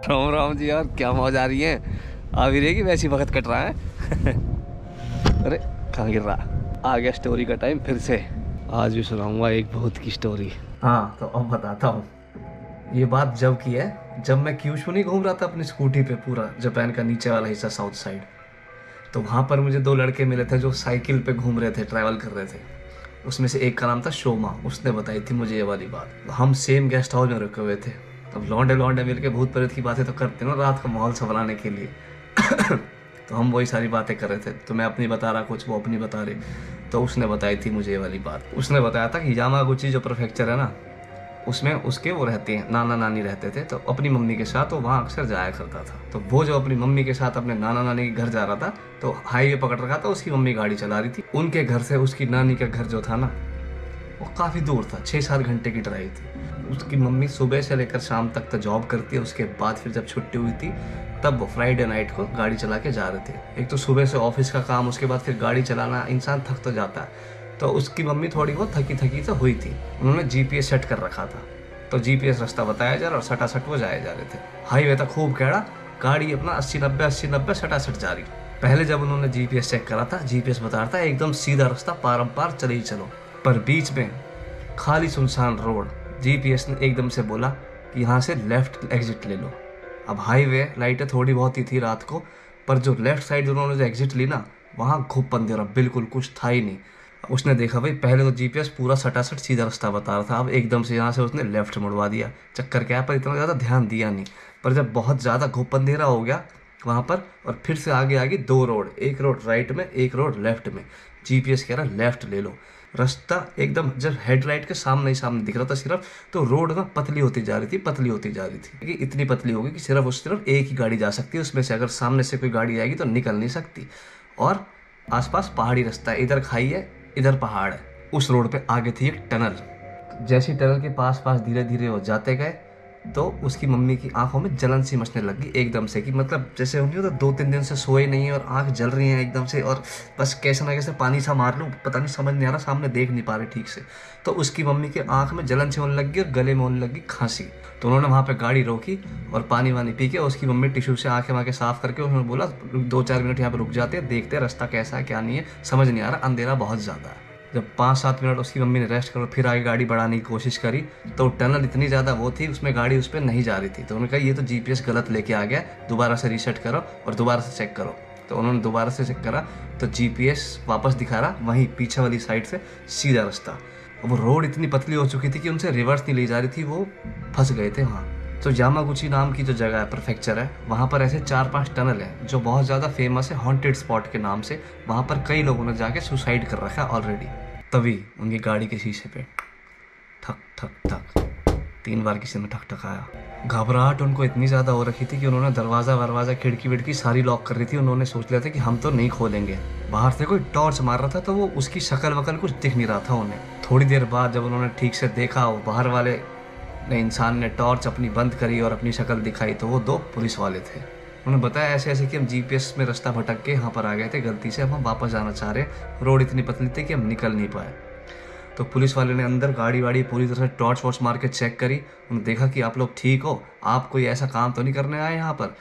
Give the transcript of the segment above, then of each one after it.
राम राम जी यार, क्या मौज आ रही है। आ भी रही कि वैसी वक्त कट रहा है। अरे कहाँ गिर रहा। आ गया स्टोरी का टाइम फिर से। आज भी सुनाऊंगा एक बहुत की स्टोरी। हाँ तो अब बताता हूँ। ये बात जब की है जब मैं क्यूशू नहीं घूम रहा था अपनी स्कूटी पे, पूरा जापान का नीचे वाला हिस्सा साउथ साइड। तो वहाँ पर मुझे दो लड़के मिले थे जो साइकिल पे घूम रहे थे, ट्रैवल कर रहे थे। उसमें से एक का नाम था शोमा। उसने बताई थी मुझे ये वाली बात। हम सेम गेस्ट हाउस में रुके हुए थे। अब लौंडे लौंडे मिलके भूत प्रेत की बातें तो करते ना रात का माहौल संभलाने के लिए। तो हम वही सारी बातें कर रहे थे। तो मैं अपनी बता रहा कुछ, वो अपनी बता रही। तो उसने बताई थी मुझे ये वाली बात। उसने बताया था कि यामागुची जो प्रेफेक्चर है ना, उसमें उसके वो रहते हैं, नाना नानी रहते थे। तो अपनी मम्मी के साथ वो वहाँ अक्सर जाया करता था। तो वो जो अपनी मम्मी के साथ अपने नाना नानी के घर जा रहा था, तो हाईवे पकड़ रखा था, उसकी मम्मी गाड़ी चला रही थी। उनके घर से उसकी नानी का घर जो था ना, वो काफ़ी दूर था, 6-7 घंटे की ड्राइव थी। उसकी मम्मी सुबह से लेकर शाम तक तो जॉब करती है। उसके बाद फिर जब छुट्टी हुई थी तब वो फ्राइडे नाइट को गाड़ी चला के जा रहे थे। एक तो सुबह से ऑफिस का काम, उसके बाद फिर गाड़ी चलाना, इंसान थक तो जाता है। तो उसकी मम्मी थोड़ी बहुत थकी थकी तो हुई थी। उन्होंने जीपीएस सेट कर रखा था। तो जीपीएस रास्ता बताया जा रहा और सटासट वो जाए जा रहे थे। हाईवे तक खूब कैड़ा, गाड़ी अपना 80-90 सटासट जा रही। पहले जब उन्होंने जीपीएस चेक करा था, जीपीएस बता रहा था एकदम सीधा रास्ता, पारंपार चले ही चलो। पर बीच में खाली सुनसान रोड। जीपीएस ने एकदम से बोला कि यहाँ से लेफ्ट एग्जिट ले लो। अब हाईवे लाइटें थोड़ी बहुत ही थी रात को, पर जो लेफ्ट साइड उन्होंने जो एग्जिट ली ना, वहाँ घुप अंधेरा, बिल्कुल कुछ था ही नहीं। उसने देखा भाई, पहले तो जीपीएस पूरा सटासट सीधा रास्ता बता रहा था, अब एकदम से यहाँ से उसने लेफ्ट मुड़वा दिया। चक्कर क्या है, पर इतना ज़्यादा ध्यान दिया नहीं। पर जब बहुत ज़्यादा घुप अंधेरा हो गया वहाँ पर, और फिर से आगे आगे दो रोड, एक रोड राइट में, एक रोड लेफ्ट में। जीपीएस कह रहा लेफ्ट ले लो। रास्ता एकदम जब हेडलाइट के सामने ही सामने दिख रहा था सिर्फ, तो रोड ना पतली होती जा रही थी, पतली होती जा रही थी कि इतनी पतली होगी कि सिर्फ एक ही गाड़ी जा सकती है उसमें से। अगर सामने से कोई गाड़ी आएगी तो निकल नहीं सकती। और आसपास पहाड़ी रास्ता है, इधर खाई है, इधर पहाड़ है। उस रोड पे आगे थी एक टनल। जैसी टनल के पास पास धीरे धीरे हो जाते गए, तो उसकी मम्मी की आंखों में जलन सी मचने लगी एकदम से, कि मतलब जैसे उन्हें तो 2-3 दिन से सोए नहीं है और आंख जल रही है एकदम से, और बस कैसे ना कैसे पानी सा मार लूँ, पता नहीं, समझ नहीं आ रहा, सामने देख नहीं पा रहे ठीक से। तो उसकी मम्मी के आंख में जलन सी होने लगी और गले में होने लगी खांसी। तो उन्होंने वहाँ पे गाड़ी रोकी और पानी वानी पी के उसकी मम्मी टिश्यू से आंखें वाँखें साफ करके उन्होंने बोला 2-4 मिनट यहाँ पे रुक जाते हैं, देखते हैं रास्ता कैसा है क्या नहीं है, समझ नहीं आ रहा, अंधेरा बहुत ज़्यादा है। जब 5-7 मिनट उसकी मम्मी ने रेस्ट करो, फिर आगे गाड़ी बढ़ाने की कोशिश करी, तो टनल इतनी ज़्यादा वो थी, उसमें गाड़ी उस पर नहीं जा रही थी। तो उन्होंने कहा ये तो जीपीएस गलत लेके आ गया, दोबारा से रीसेट करो और दोबारा से चेक करो। तो उन्होंने दोबारा से चेक करा तो जीपीएस वापस दिखा रहा वहीं पीछे वाली साइड से सीधा रास्ता। वो रोड इतनी पतली हो चुकी थी कि उनसे रिवर्स नहीं ले जा रही थी, वो फंस गए थे वहाँ। तो यामागुची नाम की जो जगह है, प्रेफेक्चर है, वहाँ पर ऐसे 4-5 टनल है जो बहुत ज़्यादा फेमस है हॉन्टेड स्पॉट के नाम से। वहाँ पर कई लोगों ने जाके सुसाइड कर रखा है ऑलरेडी। तभी उनकी गाड़ी के शीशे पे ठक ठक ठक 3 बार किसी ने ठक ठकाया। घबराहट उनको इतनी ज़्यादा हो रखी थी कि उन्होंने दरवाज़ा खिड़की विड़की सारी लॉक कर रही थी। उन्होंने सोच लिया था कि हम तो नहीं खोलेंगे। बाहर से कोई टॉर्च मार रहा था, तो वो उसकी शक्ल वकल कुछ दिख नहीं रहा था उन्हें। थोड़ी देर बाद जब उन्होंने ठीक से देखा, वो बाहर वाले इंसान ने टॉर्च अपनी बंद करी और अपनी शक्ल दिखाई, तो वो 2 पुलिस वाले थे। उन्होंने बताया ऐसे ऐसे कि हम जीपीएस में रास्ता भटक के यहाँ पर आ गए थे गलती से, हम वापस जाना चाह रहे हैं, रोड इतनी पतली थी कि हम निकल नहीं पाए। तो पुलिस वाले ने अंदर गाड़ी वाड़ी पूरी तरह से टॉर्च वॉर्च मार के चेक करी। उन्होंने देखा कि आप लोग ठीक हो, आप कोई ऐसा काम तो नहीं करने आए यहाँ पर।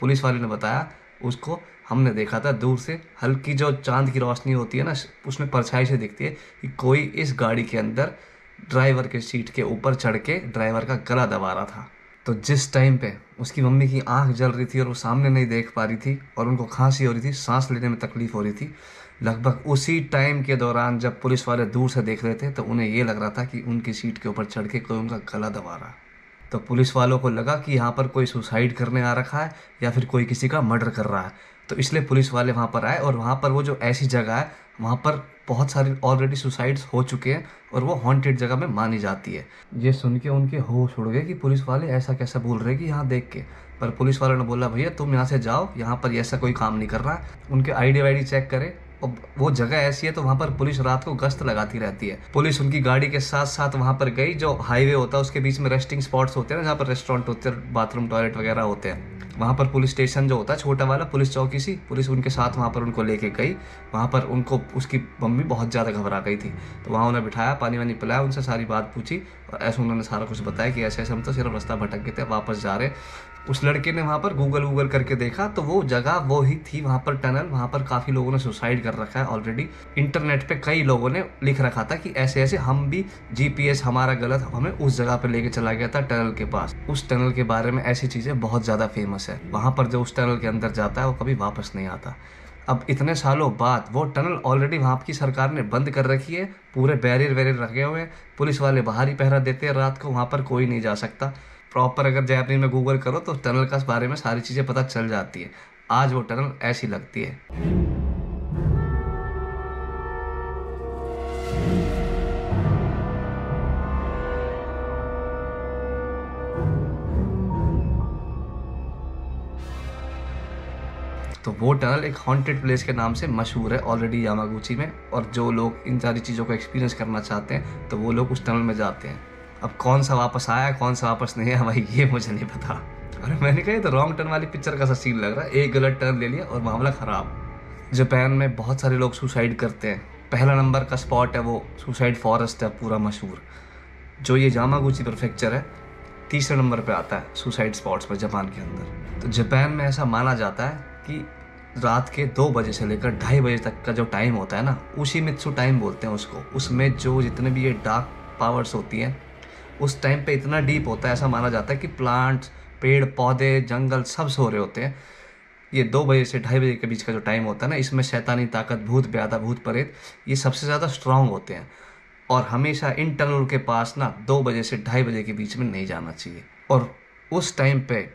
पुलिस वाले ने बताया उसको, हमने देखा था दूर से, हल्की जो चांद की रोशनी होती है ना, उसमें परछाई से दिखती है कि कोई इस गाड़ी के अंदर ड्राइवर के सीट के ऊपर चढ़ के ड्राइवर का गला दबा रहा था। तो जिस टाइम पे उसकी मम्मी की आंख जल रही थी और वो सामने नहीं देख पा रही थी और उनको खांसी हो रही थी, सांस लेने में तकलीफ हो रही थी, लगभग उसी टाइम के दौरान जब पुलिस वाले दूर से देख रहे थे, तो उन्हें ये लग रहा था कि उनकी सीट के ऊपर चढ़ के कोई उनका गला दबा रहा। तो पुलिस वालों को लगा कि यहाँ पर कोई सुसाइड करने आ रखा है या फिर कोई किसी का मर्डर कर रहा है। तो इसलिए पुलिस वाले वहाँ पर आए, और वहाँ पर वो जो ऐसी जगह है, वहाँ पर बहुत सारे ऑलरेडी सुसाइड्स हो चुके हैं और वो हॉन्टेड जगह में मानी जाती है। ये सुन के उनके होश उड़ गए कि पुलिस वाले ऐसा कैसा बोल रहे हैं कि यहाँ देख के। पर पुलिस वालों ने बोला भैया तुम यहाँ से जाओ, यहाँ पर ऐसा कोई काम नहीं कर रहा। उनके आईडी वाईडी चेक करे, और वो जगह ऐसी है तो वहाँ पर पुलिस रात को गश्त लगाती रहती है। पुलिस उनकी गाड़ी के साथ साथ वहाँ पर गई, जो हाईवे होता है उसके बीच में रेस्टिंग स्पॉट्स होते हैं ना, जहाँ पर रेस्टोरेंट होते हैं, बाथरूम टॉयलेट वगैरह होते हैं, वहाँ पर पुलिस स्टेशन जो होता है छोटा वाला, पुलिस चौकी सी, पुलिस उनके साथ वहाँ पर उनको लेके गई। वहाँ पर उनको उसकी मम्मी बहुत ज़्यादा घबरा गई थी, तो वहाँ उन्हें बिठाया, पानी वानी पिलाया, उनसे सारी बात पूछी और ऐसे उन्होंने सारा कुछ बताया कि ऐसे ऐसे हम तो सिर्फ रास्ता भटक गए थे, वापस जा रहे। उस लड़के ने वहाँ पर गूगल करके देखा तो वो जगह वो ही थी, वहाँ पर टनल, वहाँ पर काफ़ी लोगों ने सुसाइड कर रखा है ऑलरेडी। इंटरनेट पे कई लोगों ने लिख रखा था कि ऐसे ऐसे हम भी, जीपीएस हमारा गलत हमें उस जगह पे लेके चला गया था टनल के पास। उस टनल के बारे में ऐसी चीज़ें बहुत ज़्यादा फेमस है। वहाँ पर जो उस टनल के अंदर जाता है वो कभी वापस नहीं आता। अब इतने सालों बाद वो टनल ऑलरेडी वहाँ की सरकार ने बंद कर रखी है, पूरे बैरियर रखे हुए हैं, पुलिस वाले बाहर ही पहरा देते हैं रात को, वहाँ पर कोई नहीं जा सकता। प्रॉपर अगर जैपनीज में गूगल करो तो टनल का बारे में सारी चीज़ें पता चल जाती है। आज वो टनल ऐसी लगती है। तो वो टनल एक हॉन्टेड प्लेस के नाम से मशहूर है ऑलरेडी यामागुची में, और जो लोग इन सारी चीज़ों को एक्सपीरियंस करना चाहते हैं तो वो लोग उस टनल में जाते हैं। अब कौन सा वापस आया कौन सा वापस नहीं है भाई ये मुझे नहीं पता। अरे मैंने कहा तो रॉन्ग टर्न वाली पिक्चर का सा सीन लग रहा है, एक गलत टर्न ले लिया और मामला ख़राब। जापान में बहुत सारे लोग सुसाइड करते हैं। पहला नंबर का स्पॉट है वो सुसाइड फॉरेस्ट है पूरा मशहूर, जो ये यामागुची प्रीफेक्चर है, तीसरे नंबर पे आता है सुसाइड स्पॉट्स पर जापान के अंदर। तो जापान में ऐसा माना जाता है कि रात के 2 बजे से लेकर 2:30 बजे तक का जो टाइम होता है ना, उसी मित्सु टाइम बोलते हैं उसको। उसमें जो जितने भी ये डार्क पावर्स होती हैं उस टाइम पे इतना डीप होता है, ऐसा माना जाता है कि प्लांट्स, पेड़ पौधे, जंगल सब सो रहे होते हैं। ये 2 बजे से 2:30 बजे के बीच का जो टाइम होता है ना, इसमें शैतानी ताकत, भूत ब्यादा, भूत प्रेत ये सबसे ज़्यादा स्ट्रांग होते हैं। और हमेशा इन टनल के पास ना 2 बजे से 2:30 बजे के बीच में नहीं जाना चाहिए। और उस टाइम पे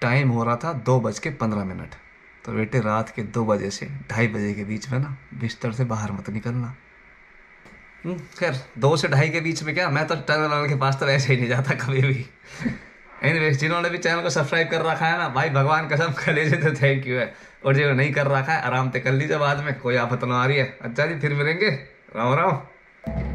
टाइम हो रहा था 2:15। तो बेटे रात के 2 बजे से 2:30 बजे के बीच में ना बिस्तर से बाहर मत निकलना। खैर 2 से 2:30 के बीच में क्या, मैं तो टनल के पास तो वैसे ही नहीं जाता कभी भी। एनीवेज, जिन्होंने भी चैनल को सब्सक्राइब कर रखा है ना भाई, भगवान कसम कर लीजिए तो थैंक यू है, और जो नहीं कर रखा है आराम से कर लीजिए, बाद में कोई आफत ना आ रही है। अच्छा जी, फिर मिलेंगे, राम राम।